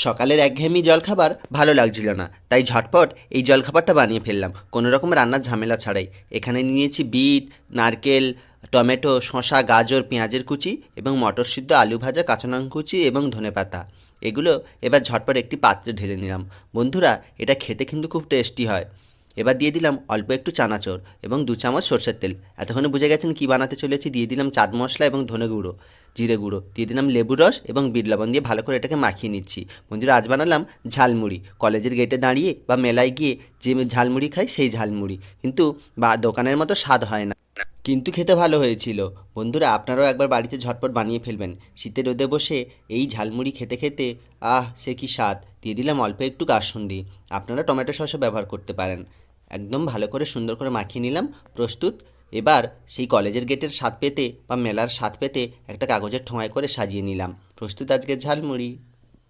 সকালের একঘেয়েমি জলখাবার ভালো লাগছিল না, তাই ঝটপট এই জলখাবারটা বানিয়ে ফেললাম কোনো রকম রান্নার ঝামেলা ছাড়াই। এখানে নিয়েছি বিট, নারকেল, টমেটো, শসা, গাজর, পেঁয়াজের কুচি এবং মটর সিদ্ধ, আলু ভাজা, কাঁচা লঙ্কা কুচি এবং ধনেপাতা। এগুলো এবার ঝটপট একটি পাত্রে ঢেলে নিলাম। বন্ধুরা, এটা খেতে কিন্তু খুব টেস্টি হয়। এবার দিয়ে দিলাম অল্প একটু চানাচুর এবং 2 চামচ সরষের তেল। এতক্ষণে বুঝে গেছেন কী বানাতে চলেছি। দিয়ে দিলাম চাট মশলা এবং ধনে গুঁড়ো, জিরে গুঁড়ো, দিয়ে দিলাম লেবুর রস এবং বিট লবণ দিয়ে ভালো করে এটাকে মাখিয়ে নিচ্ছি। বন্ধুরা, আজ বানালাম ঝালমুড়ি। কলেজের গেটে দাঁড়িয়ে বা মেলায় গিয়ে যে ঝালমুড়ি খাই সেই ঝালমুড়ি, কিন্তু বা দোকানের মতো স্বাদ হয় না, কিন্তু খেতে ভালো হয়েছিল। বন্ধুরা, আপনারাও একবার বাড়িতে ঝটপট বানিয়ে ফেলবেন। শীতের রোদে বসে এই ঝালমুড়ি খেতে খেতে আহ সে কি স্বাদ। দিয়ে দিলাম অল্প একটু কাসুন্দি, আপনারা টমেটো সসও ব্যবহার করতে পারেন। একদম ভালো করে সুন্দর করে মাখিয়ে নিলাম। প্রস্তুত। এবার সেই কলেজের গেটের স্বাদ পেতে বা মেলার স্বাদ পেতে একটা কাগজের ঠোঙায় করে সাজিয়ে নিলাম। প্রস্তুত আজকের ঝালমুড়ি।